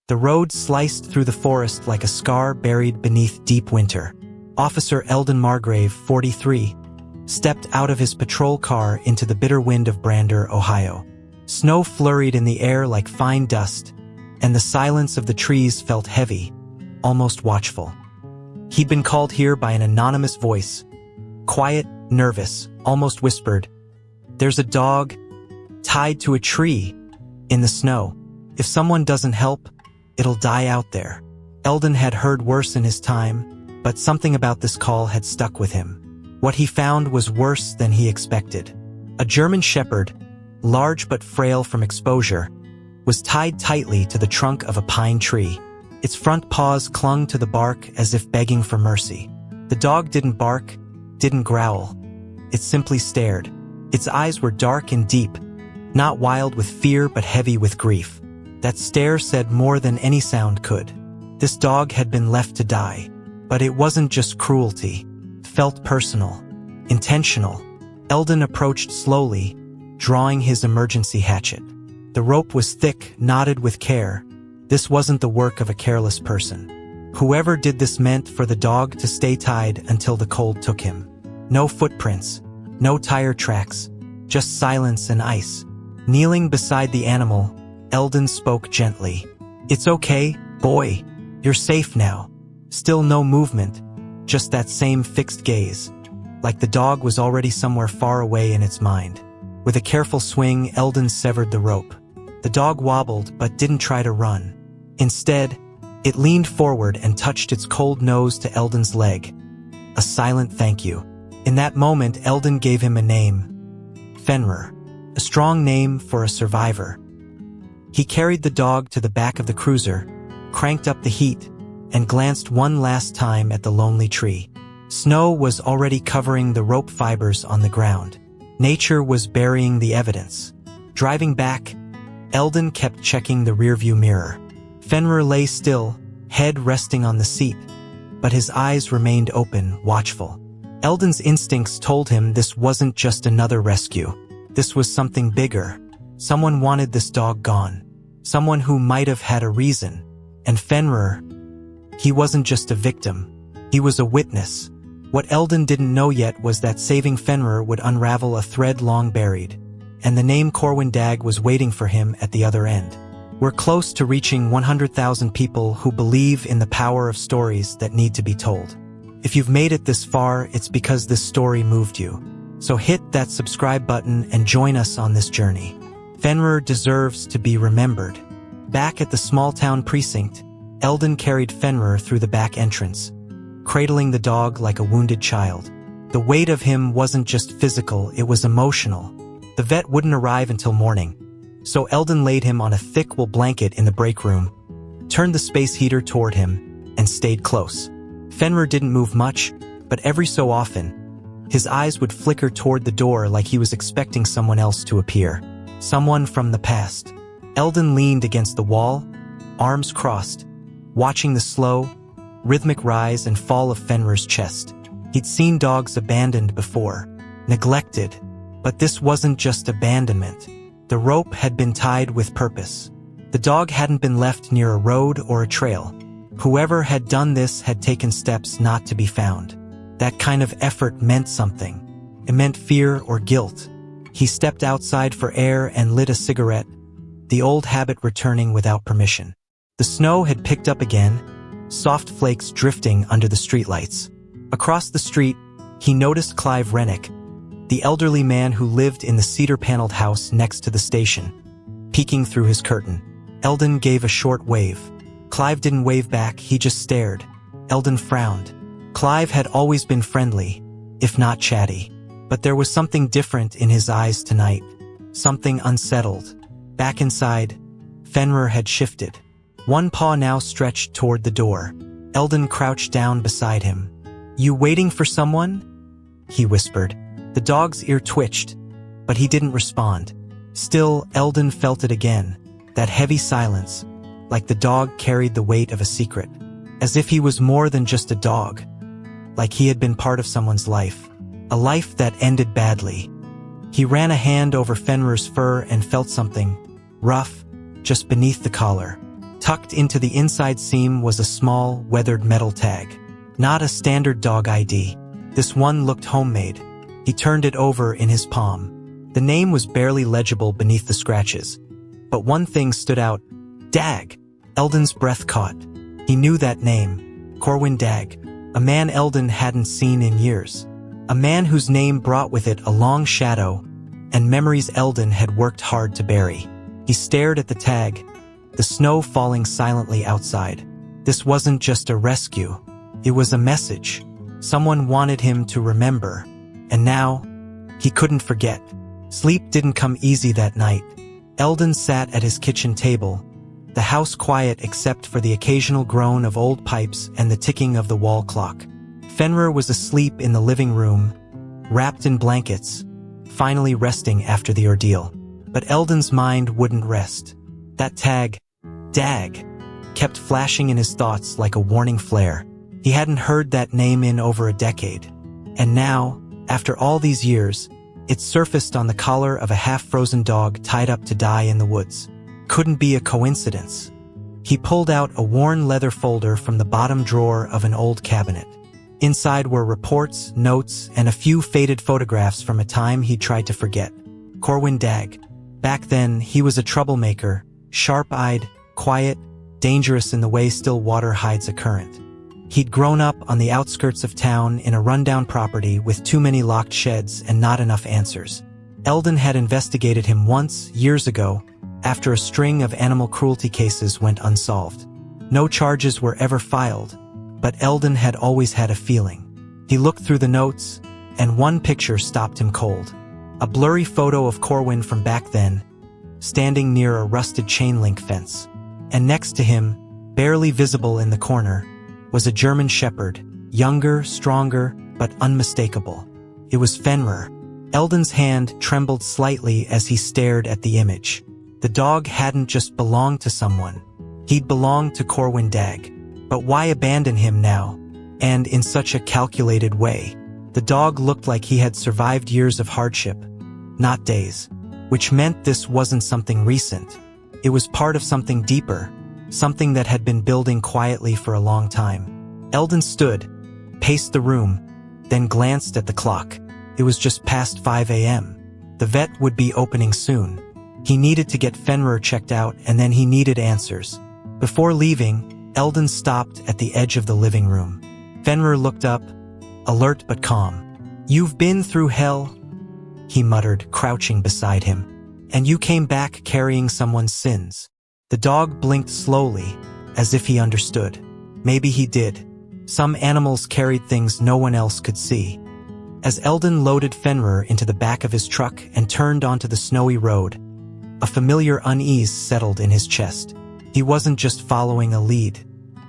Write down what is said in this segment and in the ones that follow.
The road sliced through the forest like a scar buried beneath deep winter. Officer Eldon Margrave, 43, stepped out of his patrol car into the bitter wind of Brander, Ohio. Snow flurried in the air like fine dust, and the silence of the trees felt heavy, almost watchful. He'd been called here by an anonymous voice, quiet, nervous, almost whispered, "There's a dog tied to a tree in the snow. If someone doesn't help, it'll die out there." Eldon had heard worse in his time, but something about this call had stuck with him. What he found was worse than he expected. A German shepherd, large but frail from exposure, was tied tightly to the trunk of a pine tree. Its front paws clung to the bark as if begging for mercy. The dog didn't bark, didn't growl. It simply stared. Its eyes were dark and deep, not wild with fear but heavy with grief. That stare said more than any sound could. This dog had been left to die. But it wasn't just cruelty. It felt personal, intentional. Eldon approached slowly, drawing his emergency hatchet. The rope was thick, knotted with care. This wasn't the work of a careless person. Whoever did this meant for the dog to stay tied until the cold took him. No footprints, no tire tracks, just silence and ice. Kneeling beside the animal, Eldon spoke gently. "It's okay, boy. You're safe now." Still no movement, just that same fixed gaze, like the dog was already somewhere far away in its mind. With a careful swing, Eldon severed the rope. The dog wobbled but didn't try to run. Instead, it leaned forward and touched its cold nose to Eldon's leg. A silent thank you. In that moment, Eldon gave him a name. Fenrir. A strong name for a survivor. He carried the dog to the back of the cruiser, cranked up the heat, and glanced one last time at the lonely tree. Snow was already covering the rope fibers on the ground. Nature was burying the evidence. Driving back, Eldon kept checking the rearview mirror. Fenrir lay still, head resting on the seat, but his eyes remained open, watchful. Eldon's instincts told him this wasn't just another rescue. This was something bigger. Someone wanted this dog gone. Someone who might have had a reason. And Fenrir, he wasn't just a victim. He was a witness. What Eldon didn't know yet was that saving Fenrir would unravel a thread long buried, and the name Corwin Dagg was waiting for him at the other end. We're close to reaching 100,000 people who believe in the power of stories that need to be told. If you've made it this far, it's because this story moved you. So hit that subscribe button and join us on this journey. Fenrir deserves to be remembered. Back at the small-town precinct, Eldon carried Fenrir through the back entrance, cradling the dog like a wounded child. The weight of him wasn't just physical, it was emotional. The vet wouldn't arrive until morning, so Eldon laid him on a thick wool blanket in the break room, turned the space heater toward him, and stayed close. Fenrir didn't move much, but every so often, his eyes would flicker toward the door like he was expecting someone else to appear. Someone from the past. Eldon leaned against the wall, arms crossed, watching the slow, rhythmic rise and fall of Fenrir's chest. He'd seen dogs abandoned before, neglected, but this wasn't just abandonment. The rope had been tied with purpose. The dog hadn't been left near a road or a trail. Whoever had done this had taken steps not to be found. That kind of effort meant something. It meant fear or guilt. He stepped outside for air and lit a cigarette, the old habit returning without permission. The snow had picked up again, soft flakes drifting under the streetlights. Across the street, he noticed Clive Rennick, the elderly man who lived in the cedar-paneled house next to the station, peeking through his curtain. Eldon gave a short wave. Clive didn't wave back, he just stared. Eldon frowned. Clive had always been friendly, if not chatty. But there was something different in his eyes tonight. Something unsettled. Back inside, Fenrir had shifted. One paw now stretched toward the door. Eldon crouched down beside him. "You waiting for someone?" he whispered. The dog's ear twitched, but he didn't respond. Still, Eldon felt it again, that heavy silence, like the dog carried the weight of a secret, as if he was more than just a dog, like he had been part of someone's life, a life that ended badly. He ran a hand over Fenrir's fur and felt something, rough, just beneath the collar. Tucked into the inside seam was a small, weathered metal tag. Not a standard dog ID. This one looked homemade. He turned it over in his palm. The name was barely legible beneath the scratches. But one thing stood out. Dagg. Eldon's breath caught. He knew that name. Corwin Dagg. A man Eldon hadn't seen in years. A man whose name brought with it a long shadow and memories Eldon had worked hard to bury. He stared at the tag, the snow falling silently outside. This wasn't just a rescue. It was a message. Someone wanted him to remember. And now, he couldn't forget. Sleep didn't come easy that night. Eldon sat at his kitchen table, the house quiet except for the occasional groan of old pipes and the ticking of the wall clock. Fenrir was asleep in the living room, wrapped in blankets, finally resting after the ordeal. But Eldon's mind wouldn't rest. That tag, Dagg, kept flashing in his thoughts like a warning flare. He hadn't heard that name in over a decade. And now, after all these years, it surfaced on the collar of a half-frozen dog tied up to die in the woods. Couldn't be a coincidence. He pulled out a worn leather folder from the bottom drawer of an old cabinet. Inside were reports, notes, and a few faded photographs from a time he'd tried to forget. Corwin Dagg. Back then, he was a troublemaker, sharp-eyed, quiet, dangerous in the way still water hides a current. He'd grown up on the outskirts of town in a rundown property with too many locked sheds and not enough answers. Eldon had investigated him once, years ago, after a string of animal cruelty cases went unsolved. No charges were ever filed, but Eldon had always had a feeling. He looked through the notes, and one picture stopped him cold. A blurry photo of Corwin from back then, standing near a rusted chain-link fence. And next to him, barely visible in the corner, was a German shepherd, younger, stronger, but unmistakable. It was Fenrir. Eldon's hand trembled slightly as he stared at the image. The dog hadn't just belonged to someone. He'd belonged to Corwin Dagg. But why abandon him now? And in such a calculated way. The dog looked like he had survived years of hardship, not days. Which meant this wasn't something recent. It was part of something deeper, something that had been building quietly for a long time. Eldon stood, paced the room, then glanced at the clock. It was just past 5 a.m. The vet would be opening soon. He needed to get Fenrir checked out, and then he needed answers. Before leaving, Eldon stopped at the edge of the living room. Fenrir looked up, alert but calm. "You've been through hell," he muttered, crouching beside him. "And you came back carrying someone's sins." The dog blinked slowly, as if he understood. Maybe he did. Some animals carried things no one else could see. As Eldon loaded Fenrir into the back of his truck and turned onto the snowy road, a familiar unease settled in his chest. He wasn't just following a lead.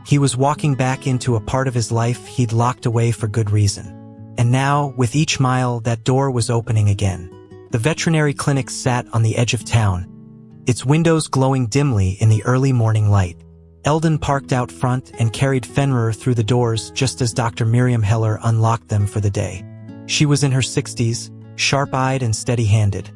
He was walking back into a part of his life he'd locked away for good reason. And now, with each mile, that door was opening again. The veterinary clinic sat on the edge of town, its windows glowing dimly in the early morning light. Eldon parked out front and carried Fenrir through the doors just as Dr. Miriam Heller unlocked them for the day. She was in her 60s, sharp-eyed and steady-handed.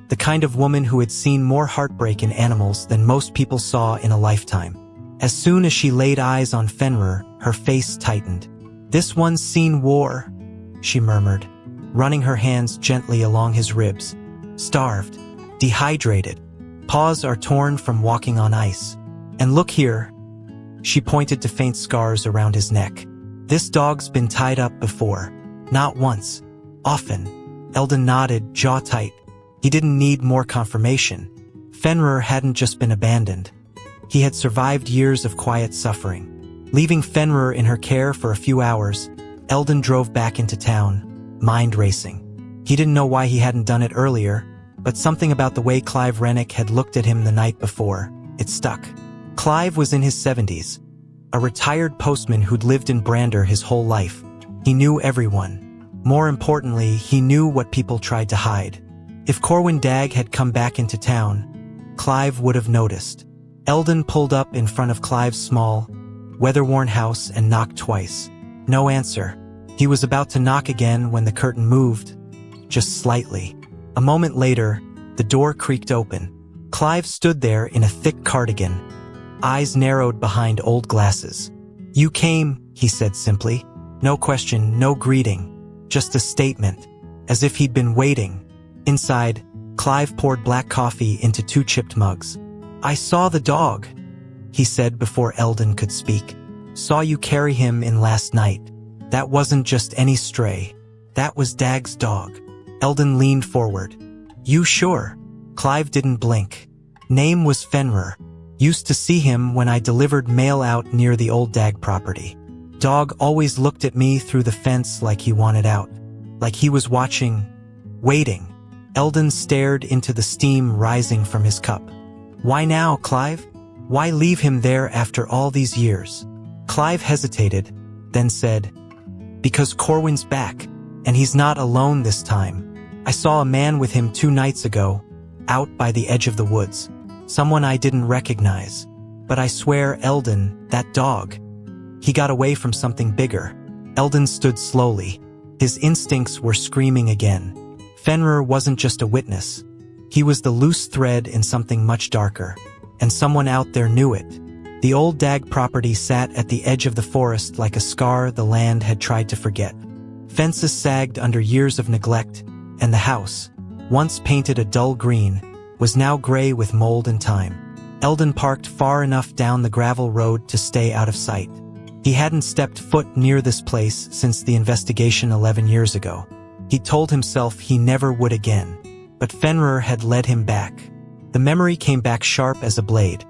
The kind of woman who had seen more heartbreak in animals than most people saw in a lifetime. As soon as she laid eyes on Fenrir, her face tightened. "This one's seen war," she murmured, running her hands gently along his ribs. "Starved, dehydrated, paws are torn from walking on ice. And look here." She pointed to faint scars around his neck. "This dog's been tied up before. Not once. Often." Eldon nodded, jaw tight. He didn't need more confirmation. Fenrir hadn't just been abandoned. He had survived years of quiet suffering. Leaving Fenrir in her care for a few hours, Eldon drove back into town, mind racing. He didn't know why he hadn't done it earlier, but something about the way Clive Rennick had looked at him the night before, it stuck. Clive was in his 70s, a retired postman who'd lived in Brander his whole life. He knew everyone. More importantly, he knew what people tried to hide. If Corwin Dagg had come back into town, Clive would have noticed. Eldon pulled up in front of Clive's small, weather-worn house and knocked twice. No answer. He was about to knock again when the curtain moved, just slightly. A moment later, the door creaked open. Clive stood there in a thick cardigan, eyes narrowed behind old glasses. "You came," he said simply. No question, no greeting, just a statement, as if he'd been waiting. Inside, Clive poured black coffee into 2 chipped mugs. "I saw the dog," he said before Eldon could speak. "Saw you carry him in last night. That wasn't just any stray. That was Dagg's dog." Eldon leaned forward. "You sure?" Clive didn't blink. "Name was Fenrir. Used to see him when I delivered mail out near the old Dagg property. Dog always looked at me through the fence like he wanted out. Like he was watching, waiting." Eldon stared into the steam rising from his cup. "Why now, Clive? Why leave him there after all these years?" Clive hesitated, then said, "Because Corwin's back, and he's not alone this time. I saw a man with him 2 nights ago, out by the edge of the woods. Someone I didn't recognize. But I swear, Eldon, that dog. He got away from something bigger." Eldon stood slowly. His instincts were screaming again. Fenrir wasn't just a witness. He was the loose thread in something much darker. And someone out there knew it. The old Dagg property sat at the edge of the forest like a scar the land had tried to forget. Fences sagged under years of neglect, and the house, once painted a dull green, was now gray with mold and time. Eldon parked far enough down the gravel road to stay out of sight. He hadn't stepped foot near this place since the investigation 11 years ago. He told himself he never would again. But Fenrir had led him back. The memory came back sharp as a blade.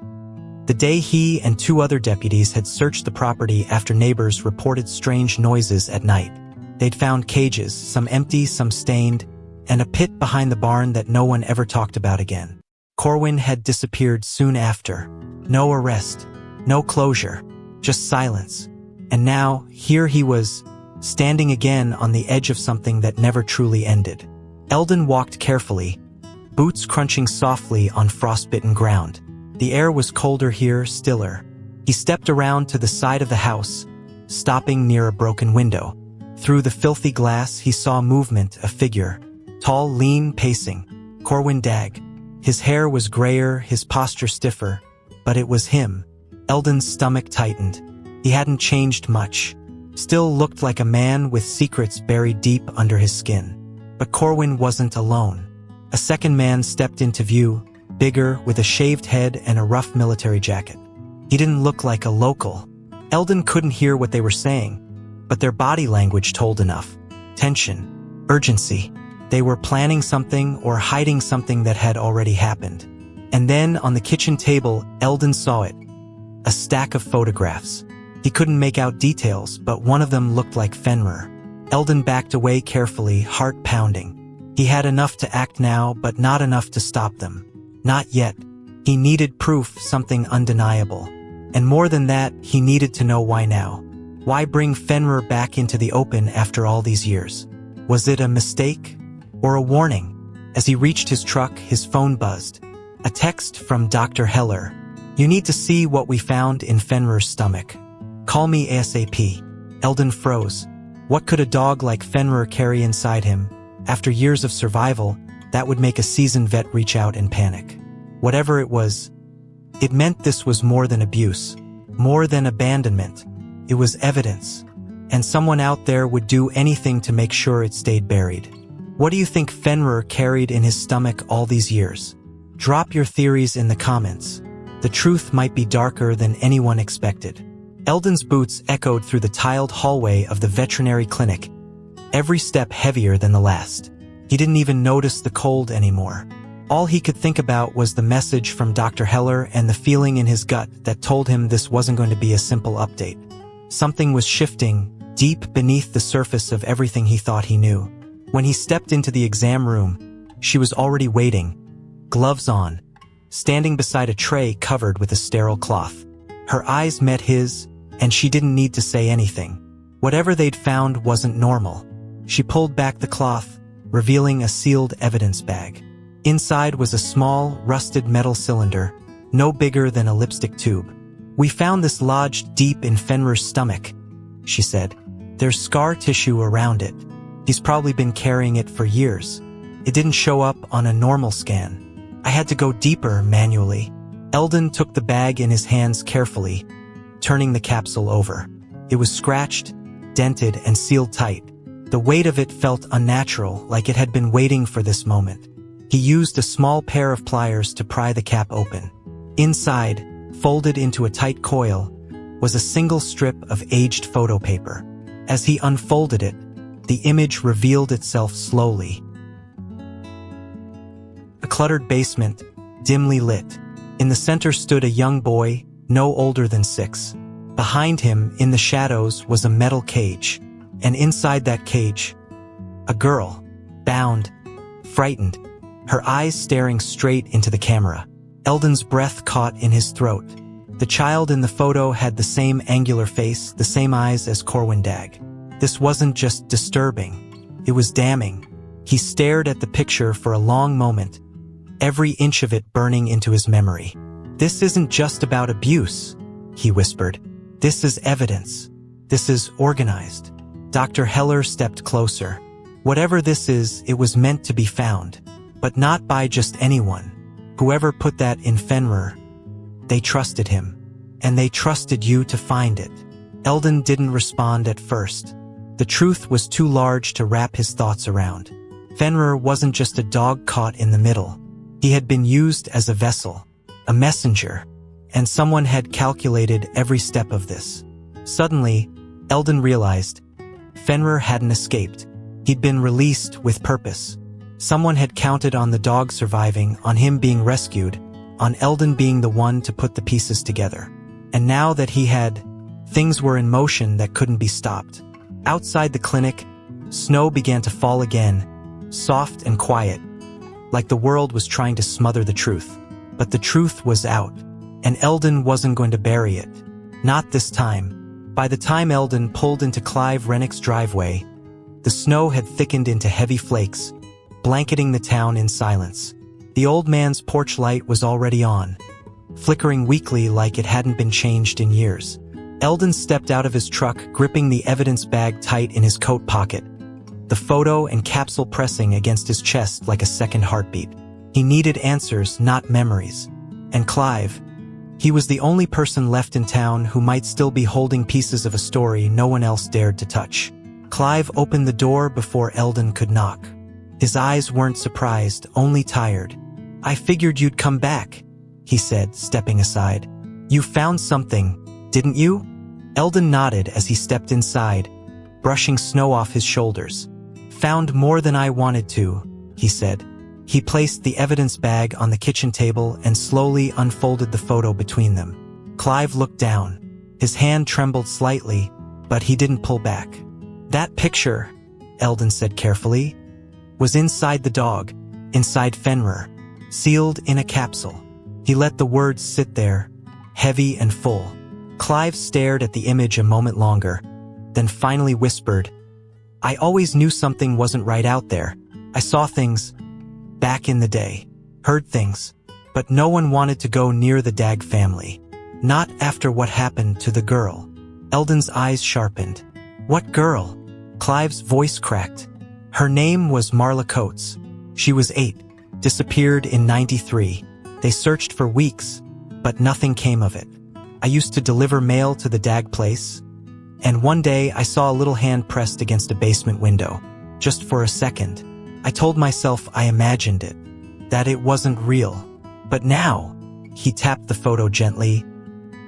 The day he and 2 other deputies had searched the property after neighbors reported strange noises at night. They'd found cages, some empty, some stained, and a pit behind the barn that no one ever talked about again. Corwin had disappeared soon after. No arrest, no closure, just silence. And now, here he was, standing again on the edge of something that never truly ended. Eldon walked carefully, boots crunching softly on frostbitten ground. The air was colder here, stiller. He stepped around to the side of the house, stopping near a broken window. Through the filthy glass, he saw movement, a figure. Tall, lean, pacing. Corwin Dagg. His hair was grayer, his posture stiffer. But it was him. Eldon's stomach tightened. He hadn't changed much. Still looked like a man with secrets buried deep under his skin. But Corwin wasn't alone. A second man stepped into view, bigger, with a shaved head and a rough military jacket. He didn't look like a local. Eldon couldn't hear what they were saying, but their body language told enough. Tension, urgency. They were planning something or hiding something that had already happened. And then, on the kitchen table, Eldon saw it. A stack of photographs. He couldn't make out details, but one of them looked like Fenrir. Eldon backed away carefully, heart pounding. He had enough to act now, but not enough to stop them. Not yet. He needed proof, something undeniable. And more than that, he needed to know why now. Why bring Fenrir back into the open after all these years? Was it a mistake? Or a warning? As he reached his truck, his phone buzzed. A text from Dr. Heller. "You need to see what we found in Fenrir's stomach. Call me ASAP." Eldon froze. What could a dog like Fenrir carry inside him? After years of survival, that would make a seasoned vet reach out and panic. Whatever it was, it meant this was more than abuse, more than abandonment. It was evidence, and someone out there would do anything to make sure it stayed buried. What do you think Fenrir carried in his stomach all these years? Drop your theories in the comments. The truth might be darker than anyone expected. Eldon's boots echoed through the tiled hallway of the veterinary clinic, every step heavier than the last. He didn't even notice the cold anymore. All he could think about was the message from Dr. Heller and the feeling in his gut that told him this wasn't going to be a simple update. Something was shifting, deep beneath the surface of everything he thought he knew. When he stepped into the exam room, she was already waiting, gloves on, standing beside a tray covered with a sterile cloth. Her eyes met his, and she didn't need to say anything. Whatever they'd found wasn't normal. She pulled back the cloth, revealing a sealed evidence bag. Inside was a small, rusted metal cylinder, no bigger than a lipstick tube. "We found this lodged deep in Fenrir's stomach," she said. "There's scar tissue around it. He's probably been carrying it for years. It didn't show up on a normal scan. I had to go deeper manually. Eldon took the bag in his hands carefully, turning the capsule over. It was scratched, dented, and sealed tight. The weight of it felt unnatural, like it had been waiting for this moment. He used a small pair of pliers to pry the cap open. Inside, folded into a tight coil, was a single strip of aged photo paper. As he unfolded it, the image revealed itself slowly. A cluttered basement, dimly lit. In the center stood a young boy, no older than 6. Behind him, in the shadows, was a metal cage. And inside that cage, a girl, bound, frightened, her eyes staring straight into the camera. Eldon's breath caught in his throat. The child in the photo had the same angular face, the same eyes as Corwin Dagg. This wasn't just disturbing, it was damning. He stared at the picture for a long moment, every inch of it burning into his memory. "This isn't just about abuse," he whispered. "This is evidence. This is organized." Dr. Heller stepped closer. "Whatever this is, it was meant to be found. But not by just anyone. Whoever put that in Fenrir, they trusted him. And they trusted you to find it." Eldon didn't respond at first. The truth was too large to wrap his thoughts around. Fenrir wasn't just a dog caught in the middle. He had been used as a vessel, a messenger, and someone had calculated every step of this. Suddenly, Eldon realized Fenrir hadn't escaped. He'd been released with purpose. Someone had counted on the dog surviving, on him being rescued, on Eldon being the one to put the pieces together. And now that he had, things were in motion that couldn't be stopped. Outside the clinic, snow began to fall again, soft and quiet, like the world was trying to smother the truth. But the truth was out, and Eldon wasn't going to bury it. Not this time. By the time Eldon pulled into Clive Rennick's driveway, the snow had thickened into heavy flakes, blanketing the town in silence. The old man's porch light was already on, flickering weakly like it hadn't been changed in years. Eldon stepped out of his truck, gripping the evidence bag tight in his coat pocket, the photo and capsule pressing against his chest like a second heartbeat. He needed answers, not memories. And Clive, he was the only person left in town who might still be holding pieces of a story no one else dared to touch. Clive opened the door before Eldon could knock. His eyes weren't surprised, only tired. "I figured you'd come back," he said, stepping aside. "You found something, didn't you?" Eldon nodded as he stepped inside, brushing snow off his shoulders. "Found more than I wanted to," he said. He placed the evidence bag on the kitchen table and slowly unfolded the photo between them. Clive looked down. His hand trembled slightly, but he didn't pull back. "That picture," Eldon said carefully, "was inside the dog, inside Fenrir, sealed in a capsule." He let the words sit there, heavy and full. Clive stared at the image a moment longer, then finally whispered, "I always knew something wasn't right out there. I saw things back in the day, heard things, but no one wanted to go near the Dagg family. Not after what happened to the girl." Eldon's eyes sharpened. "What girl?" Clive's voice cracked. "Her name was Marla Coates. She was 8, disappeared in '93. They searched for weeks, but nothing came of it. I used to deliver mail to the Dagg place, and one day I saw a little hand pressed against a basement window. Just for a second. I told myself I imagined it, that it wasn't real. But now," he tapped the photo gently,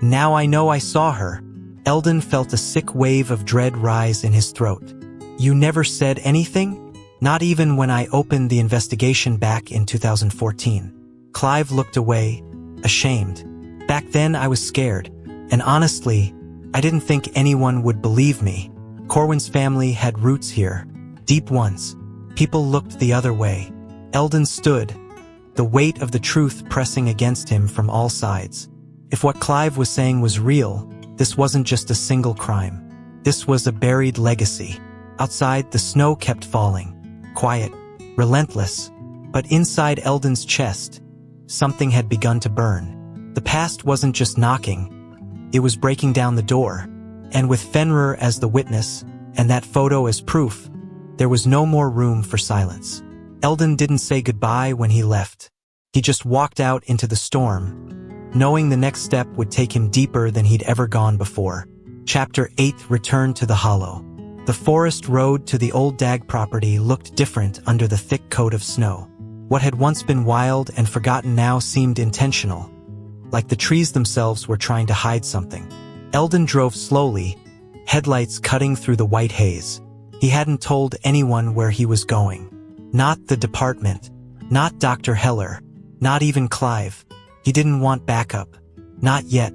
"now I know I saw her." Eldon felt a sick wave of dread rise in his throat. "You never said anything? Not even when I opened the investigation back in 2014. Clive looked away, ashamed. "Back then I was scared, and honestly, I didn't think anyone would believe me. Corwin's family had roots here, deep ones. People looked the other way." Eldon stood, the weight of the truth pressing against him from all sides. If what Clive was saying was real, this wasn't just a single crime. This was a buried legacy. Outside, the snow kept falling, quiet, relentless. But inside Eldon's chest, something had begun to burn. The past wasn't just knocking, it was breaking down the door. And with Fenrir as the witness, and that photo as proof, there was no more room for silence. Eldon didn't say goodbye when he left. He just walked out into the storm, knowing the next step would take him deeper than he'd ever gone before. Chapter 8: Return to the Hollow. The forest road to the old Dagg property looked different under the thick coat of snow. What had once been wild and forgotten now seemed intentional, like the trees themselves were trying to hide something. Eldon drove slowly, headlights cutting through the white haze. He hadn't told anyone where he was going. Not the department, not Dr. Heller, not even Clive. He didn't want backup. Not yet.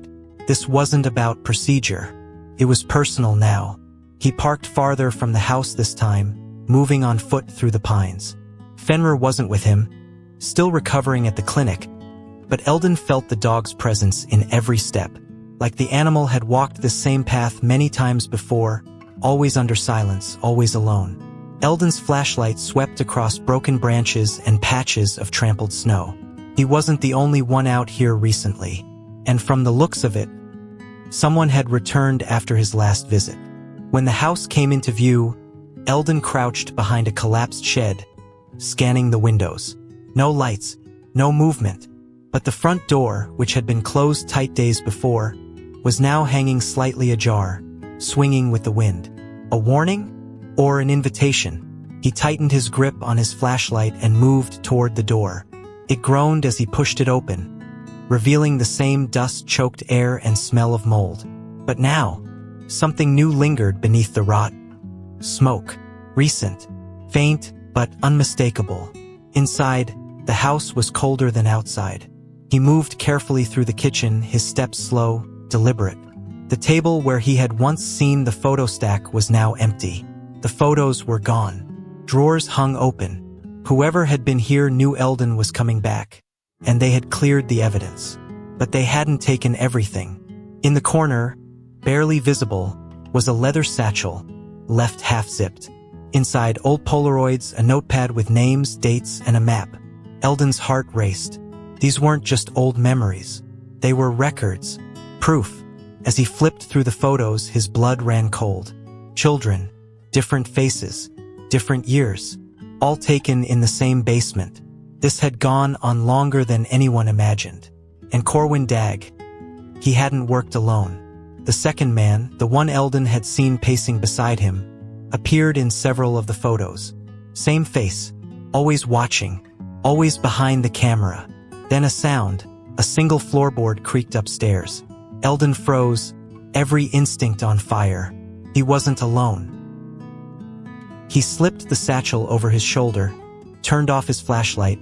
This wasn't about procedure. It was personal now. He parked farther from the house this time, moving on foot through the pines. Fenrir wasn't with him, still recovering at the clinic, but Eldon felt the dog's presence in every step, like the animal had walked this same path many times before, always under silence, always alone. Eldon's flashlight swept across broken branches and patches of trampled snow. He wasn't the only one out here recently, and from the looks of it, someone had returned after his last visit. When the house came into view, Eldon crouched behind a collapsed shed, scanning the windows. No lights, no movement, but the front door, which had been closed tight days before, was now hanging slightly ajar, swinging with the wind. A warning? Or an invitation? He tightened his grip on his flashlight and moved toward the door. It groaned as he pushed it open, revealing the same dust-choked air and smell of mold. But now, something new lingered beneath the rot. Smoke. Recent. Faint, but unmistakable. Inside, the house was colder than outside. He moved carefully through the kitchen, his steps slow, deliberate. The table where he had once seen the photo stack was now empty. The photos were gone. Drawers hung open. Whoever had been here knew Eldon was coming back, and they had cleared the evidence. But they hadn't taken everything. In the corner, barely visible, was a leather satchel, left half-zipped. Inside, old Polaroids, a notepad with names, dates, and a map. Eldon's heart raced. These weren't just old memories. They were records, proof. As he flipped through the photos, his blood ran cold. Children, different faces, different years, all taken in the same basement. This had gone on longer than anyone imagined. And Corwin Dagg, he hadn't worked alone. The second man, the one Eldon had seen pacing beside him, appeared in several of the photos. Same face, always watching, always behind the camera. Then a sound, a single floorboard creaked upstairs. Eldon froze, every instinct on fire. He wasn't alone. He slipped the satchel over his shoulder, turned off his flashlight,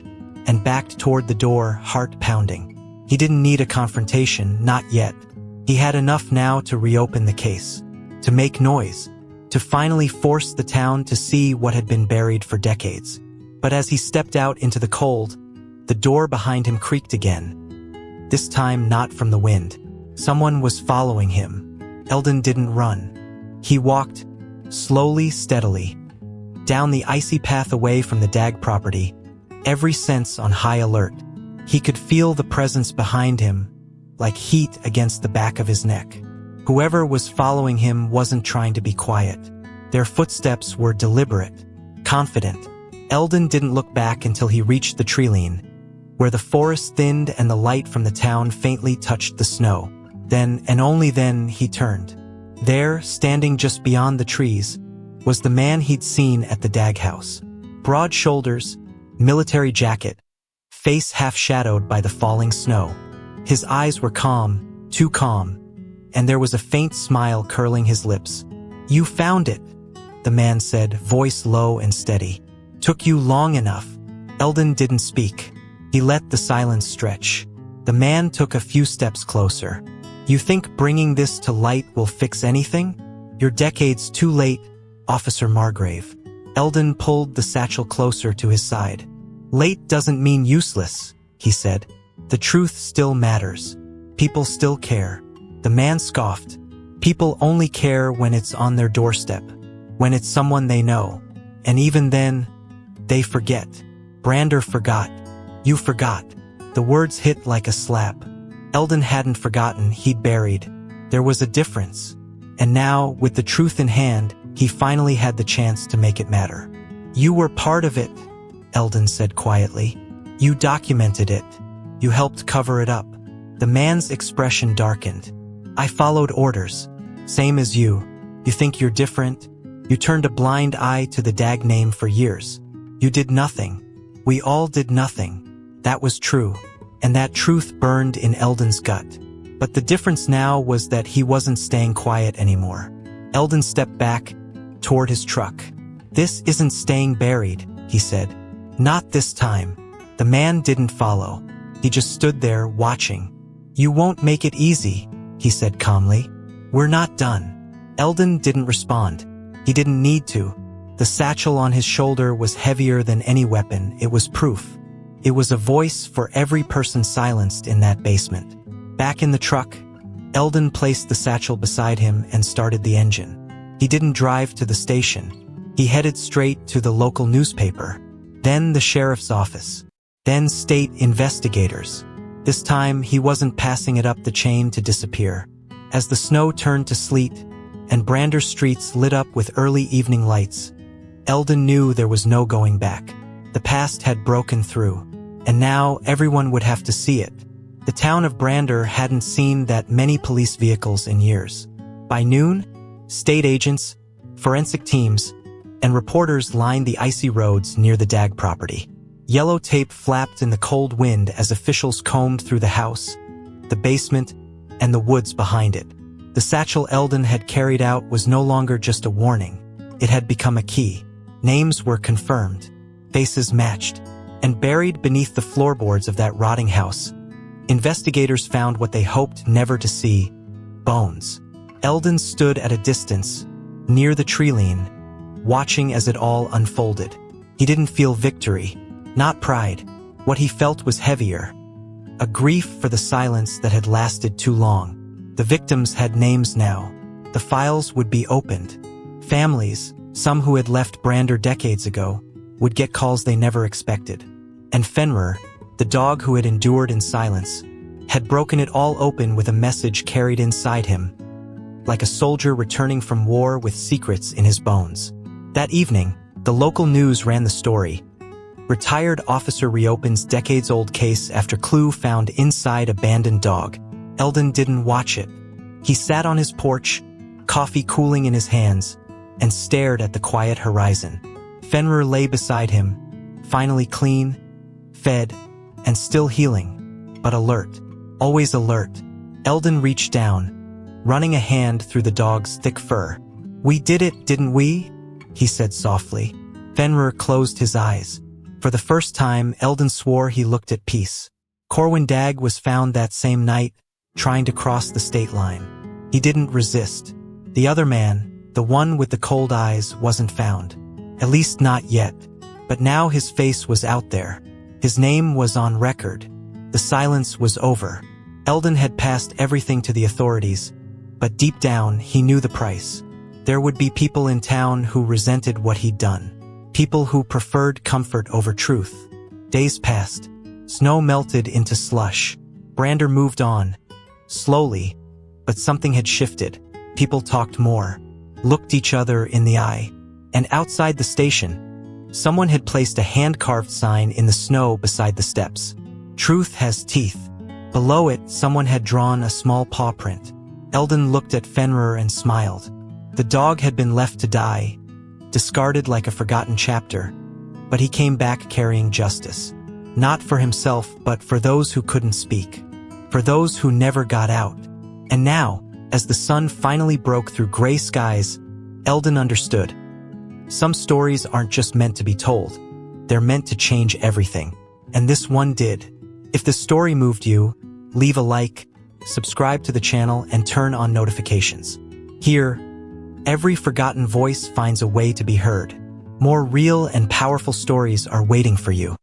and backed toward the door, heart pounding. He didn't need a confrontation, not yet. He had enough now to reopen the case, to make noise, to finally force the town to see what had been buried for decades. But as he stepped out into the cold, the door behind him creaked again. This time not from the wind. Someone was following him. Eldon didn't run. He walked, slowly, steadily, down the icy path away from the Dagg property, every sense on high alert. He could feel the presence behind him, like heat against the back of his neck. Whoever was following him wasn't trying to be quiet. Their footsteps were deliberate, confident. Eldon didn't look back until he reached the treeline, where the forest thinned and the light from the town faintly touched the snow. Then, and only then, he turned. There, standing just beyond the trees, was the man he'd seen at the Dagg house. Broad shoulders, military jacket, face half-shadowed by the falling snow. His eyes were calm, too calm, and there was a faint smile curling his lips. "You found it," the man said, voice low and steady. "Took you long enough." Eldon didn't speak. He let the silence stretch. The man took a few steps closer. "You think bringing this to light will fix anything? You're decades too late, Officer Margrave." Eldon pulled the satchel closer to his side. "Late doesn't mean useless," he said. "The truth still matters. People still care." The man scoffed. "People only care when it's on their doorstep, when it's someone they know. And even then, they forget. Brander forgot. You forgot." The words hit like a slap. Eldon hadn't forgotten, he'd buried. There was a difference. And now, with the truth in hand, he finally had the chance to make it matter. "You were part of it," Eldon said quietly. "You documented it. You helped cover it up. The man's expression darkened. I followed orders. Same as you. You think you're different? You turned a blind eye to the Dagg name for years. You did nothing. We all did nothing. That was true. And that truth burned in Eldon's gut. But the difference now was that he wasn't staying quiet anymore. Eldon stepped back toward his truck. This isn't staying buried, he said. Not this time. The man didn't follow. He just stood there watching. You won't make it easy, he said calmly. We're not done. Eldon didn't respond. He didn't need to. The satchel on his shoulder was heavier than any weapon. It was proof. It was a voice for every person silenced in that basement. Back in the truck, Eldon placed the satchel beside him and started the engine. He didn't drive to the station. He headed straight to the local newspaper, then the sheriff's office, then state investigators. This time, he wasn't passing it up the chain to disappear. As the snow turned to sleet and Brander streets lit up with early evening lights, Eldon knew there was no going back. The past had broken through, and now everyone would have to see it. The town of Brander hadn't seen that many police vehicles in years. By noon, state agents, forensic teams, and reporters lined the icy roads near the Dagg property. Yellow tape flapped in the cold wind as officials combed through the house, the basement, and the woods behind it. The satchel Eldon had carried out was no longer just a warning. It had become a key. Names were confirmed, faces matched, and buried beneath the floorboards of that rotting house, investigators found what they hoped never to see: bones. Eldon stood at a distance, near the tree line, watching as it all unfolded. He didn't feel victory, not pride. What he felt was heavier, a grief for the silence that had lasted too long. The victims had names now. The files would be opened. Families, some who had left Brander decades ago, would get calls they never expected. And Fenrir, the dog who had endured in silence, had broken it all open with a message carried inside him, like a soldier returning from war with secrets in his bones. That evening, the local news ran the story. Retired officer reopens decades-old case after clue found inside abandoned dog. Eldon didn't watch it. He sat on his porch, coffee cooling in his hands, and stared at the quiet horizon. Fenrir lay beside him, finally clean, fed, and still healing, but alert, always alert. Eldon reached down, running a hand through the dog's thick fur. We did it, didn't we? He said softly. Fenrir closed his eyes. For the first time, Eldon swore he looked at peace. Corwin Dagg was found that same night, trying to cross the state line. He didn't resist. The other man, the one with the cold eyes, wasn't found. At least not yet. But now his face was out there. His name was on record. The silence was over. Eldon had passed everything to the authorities, but deep down he knew the price. There would be people in town who resented what he'd done. People who preferred comfort over truth. Days passed. Snow melted into slush. Brander moved on. Slowly, but something had shifted. People talked more, looked each other in the eye. And outside the station, someone had placed a hand-carved sign in the snow beside the steps. Truth has teeth. Below it, someone had drawn a small paw print. Eldon looked at Fenrir and smiled. The dog had been left to die, discarded like a forgotten chapter, but he came back carrying justice. Not for himself, but for those who couldn't speak. For those who never got out. And now, as the sun finally broke through gray skies, Eldon understood. Some stories aren't just meant to be told. They're meant to change everything. And this one did. If the story moved you, leave a like, subscribe to the channel, and turn on notifications. Here, every forgotten voice finds a way to be heard. More real and powerful stories are waiting for you.